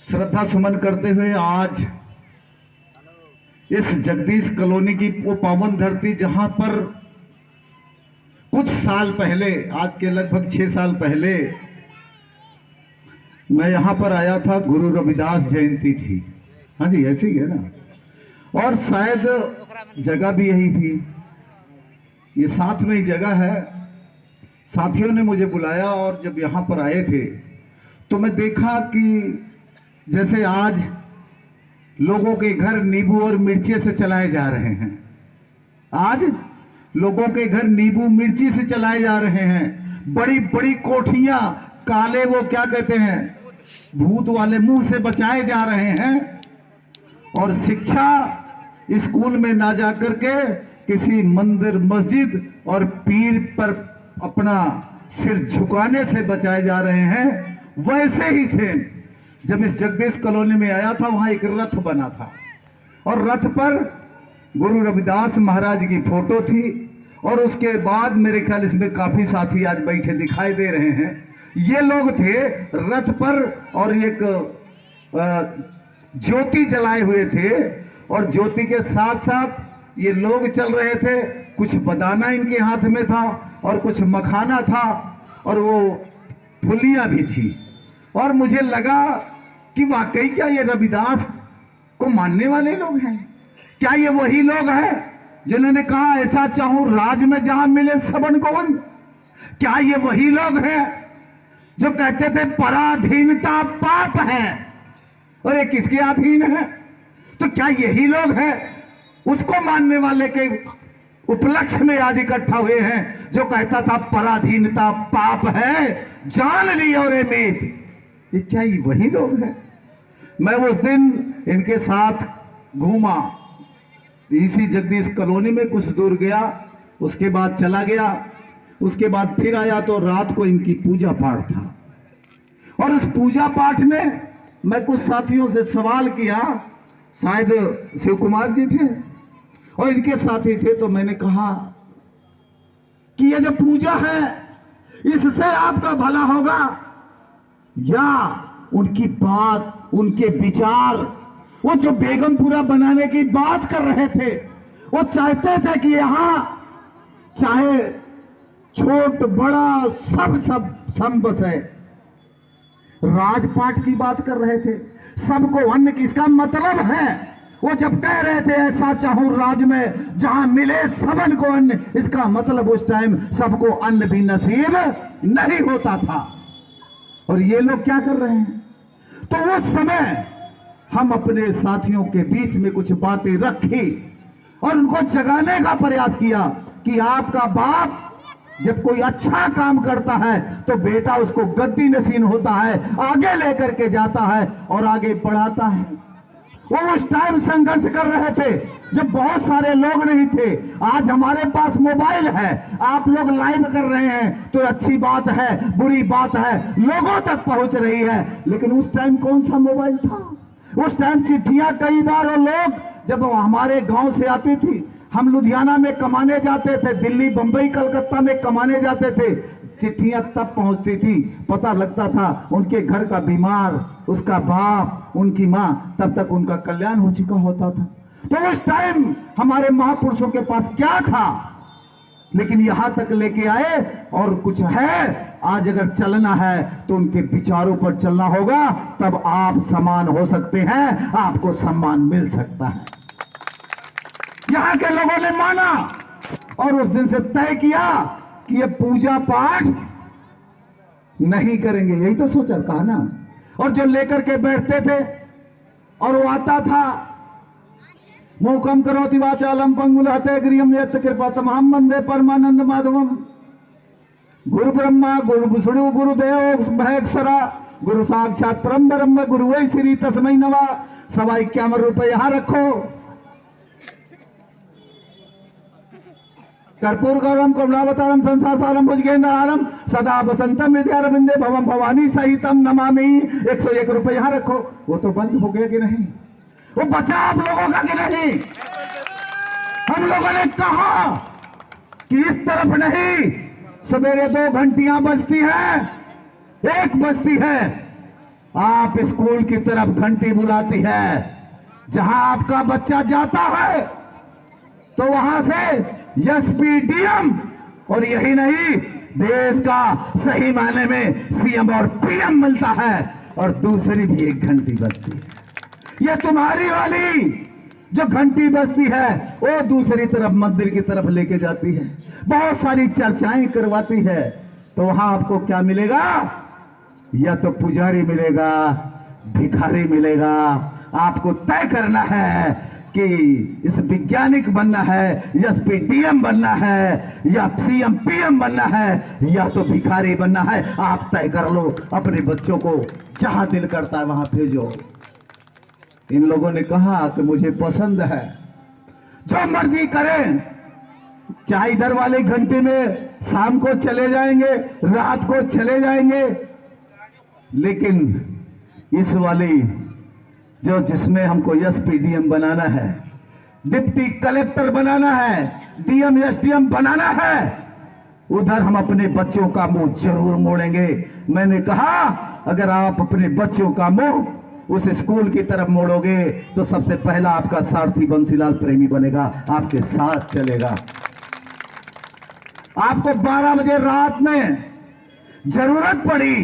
श्रद्धा सुमन करते हुए आज इस जगदीश कॉलोनी की वो पावन धरती जहां पर कुछ साल पहले, आज के लगभग 6 साल पहले मैं यहां पर आया था। गुरु रविदास जयंती थी। हाँ जी, ऐसे ही है ना। और शायद जगह भी यही थी, ये साथ में ही जगह है। साथियों ने मुझे बुलाया और जब यहां पर आए थे तो मैं देखा कि जैसे आज लोगों के घर नींबू और मिर्ची से चलाए जा रहे हैं। आज लोगों के घर नींबू मिर्ची से चलाए जा रहे हैं। बड़ी बड़ी कोठियां काले, वो क्या कहते हैं, भूत वाले मुंह से बचाए जा रहे हैं। और शिक्षा स्कूल में ना जाकर के किसी मंदिर मस्जिद और पीर पर अपना सिर झुकाने से बचाए जा रहे हैं। वैसे ही सेम जब इस जगदीश कॉलोनी में आया था, वहां एक रथ बना था और रथ पर गुरु रविदास महाराज की फोटो थी। और उसके बाद मेरे ख्याल इसमें काफी साथी आज बैठे दिखाई दे रहे हैं। ये लोग थे रथ पर और एक ज्योति जलाए हुए थे और ज्योति के साथ साथ ये लोग चल रहे थे। कुछ बदाना इनके हाथ में था और कुछ मखाना था और वो फुलियां भी थी। और मुझे लगा कि वाकई क्या ये रविदास को मानने वाले लोग हैं? क्या ये वही लोग हैं जिन्होंने कहा ऐसा चाहूं राज में जहां मिले सबन को वन? क्या ये वही लोग हैं जो कहते थे पराधीनता पाप है? और ये किसके अधीन है? तो क्या यही लोग हैं उसको मानने वाले के उपलक्ष्य में आज इकट्ठा हुए हैं जो कहता था पराधीनता पाप है, जान ली और मीत? ये क्या ये वही लोग हैं? मैं उस दिन इनके साथ घूमा, इसी जगदीश कॉलोनी में कुछ दूर गया, उसके बाद चला गया, उसके बाद फिर आया तो रात को इनकी पूजा पाठ था। और उस पूजा पाठ में मैं कुछ साथियों से सवाल किया, शायद शिव कुमार जी थे और इनके साथी थे, तो मैंने कहा कि ये जो पूजा है इससे आपका भला होगा या उनकी बात, उनके विचार, वो जो बेगमपुरा बनाने की बात कर रहे थे, वो चाहते थे कि यहां चाहे छोट बड़ा सब बसे। राजपाट की बात कर रहे थे, सबको अन्न किसका मतलब है? वो जब कह रहे थे ऐसा चाहूं राज में जहां मिले सबन को अन्न, इसका मतलब उस टाइम सबको अन्न भी नसीब नहीं होता था। और ये लोग क्या कर रहे हैं? तो उस समय हम अपने साथियों के बीच में कुछ बातें रखी और उनको जगाने का प्रयास किया कि आपका बाप जब कोई अच्छा काम करता है तो बेटा उसको गद्दी नसीन होता है, आगे लेकर के जाता है और आगे बढ़ाता है। वो उस टाइम संघर्ष कर रहे थे जब बहुत सारे लोग नहीं थे। आज हमारे पास मोबाइल है, आप लोग लाइव कर रहे हैं तो अच्छी बात है, बुरी बात है, लोगों तक पहुंच रही है। लेकिन उस टाइम कौन सा मोबाइल था? उस टाइम चिट्ठियां कई बार, और लोग जब हमारे गांव से आती थी, हम लुधियाना में कमाने जाते थे, दिल्ली बंबई कलकत्ता में कमाने जाते थे, चिट्ठियां तब पहुंचती थी, पता लगता था उनके घर का बीमार, उसका बाप, उनकी मां, तब तक उनका कल्याण हो चुका होता था। तो उस टाइम हमारे महापुरुषों के पास क्या था? लेकिन यहां तक लेके आए और कुछ है। आज अगर चलना है तो उनके विचारों पर चलना होगा, तब आप समान हो सकते हैं, आपको सम्मान मिल सकता है। यहां के लोगों ने माना और उस दिन से तय किया कि ये पूजा पाठ नहीं करेंगे। यही तो सोचा, कहा ना। और जो लेकर के बैठते थे और वो आता था, मूकम करोति वाचालम पंगुलहते गिरियम यत् कृपातमहं वंदे परमानंद माधवम। गुरु ब्रह्मा गुरु विष्णु गुरुदेव महेश्वरा, गुरु साक्षात परम ब्रह्म गुरु वै श्री तस्मै नमः। 51 रुपए यहां रखो। कर्पूर गौरम करुणावतारम संसार सारम भुजगेंद्रहारम सदा वसंतम हृदयारविंदे भवम भवानी सहितम नमामि। 101 रुपए यहां रखो। वो तो बंद हो गया कि नहीं? वो बचा आप लोगों का कि नहीं? हम लोगों ने कहा कि इस तरफ नहीं, सवेरे 2 घंटियां बजती हैं, 1 बजती है, आप स्कूल की तरफ घंटी बुलाती है, जहां आपका बच्चा जाता है तो वहां से एसपी डीएम और यही नहीं, देश का सही मायने में सीएम और पीएम मिलता है, और दूसरी भी एक घंटी बजती है। यह तुम्हारी वाली जो घंटी बजती है वो दूसरी तरफ मंदिर की तरफ लेके जाती है, बहुत सारी चर्चाएं करवाती है। तो वहां आपको क्या मिलेगा? या तो पुजारी मिलेगा, भिखारी मिलेगा। आपको तय करना है कि इस वैज्ञानिक बनना है, एसपी डीएम बनना है, या सीएम पीएम बनना है, या तो भिखारी बनना है। आप तय कर लो, अपने बच्चों को जहां दिल करता है वहां भेजो। इन लोगों ने कहा कि मुझे पसंद है, जो मर्जी करें, चाहे इधर वाले घंटे में शाम को चले जाएंगे, रात को चले जाएंगे, लेकिन इस वाली जो जिसमें हमको एसपी डीएम बनाना है, डिप्टी कलेक्टर बनाना है, डीएम एसडीएम बनाना है, उधर हम अपने बच्चों का मुंह जरूर मोड़ेंगे। मैंने कहा अगर आप अपने बच्चों का मुंह उस स्कूल की तरफ मोड़ोगे तो सबसे पहला आपका सारथी बंसीलाल प्रेमी बनेगा, आपके साथ चलेगा। आपको 12 बजे रात में जरूरत पड़ी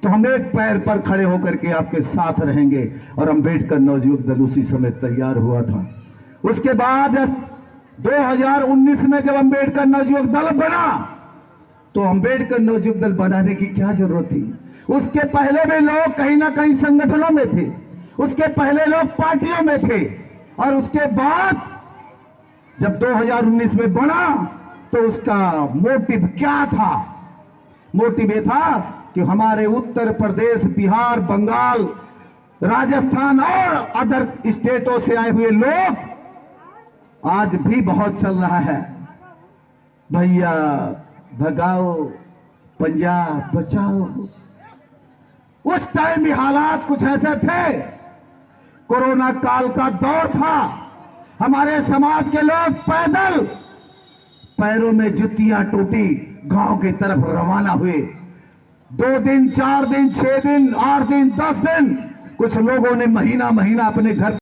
तो हम एक पैर पर खड़े होकर के आपके साथ रहेंगे। और अम्बेडकर नवयुवक दल उसी समय तैयार हुआ था। उसके बाद 2019 में जब अम्बेडकर नवयुवक दल बना तो अम्बेडकर नवयुवक दल बनाने की क्या जरूरत थी? उसके पहले भी लोग कहीं ना कहीं संगठनों में थे, उसके पहले लोग पार्टियों में थे, और उसके बाद जब 2019 में बना तो उसका मोटिव क्या था? मोटिव ये था कि हमारे उत्तर प्रदेश, बिहार, बंगाल, राजस्थान और अदर स्टेटों से आए हुए लोग आज भी बहुत चल रहा है, भैया भगाओ पंजाब बचाओ। उस टाइम भी हालात कुछ ऐसे थे, कोरोना काल का दौर था, हमारे समाज के लोग पैदल, पैरों में जुतियां टूटी, गांव की तरफ रवाना हुए। 2 दिन, 4 दिन, 6 दिन, 8 दिन, 10 दिन, कुछ लोगों ने महीना महीना अपने घर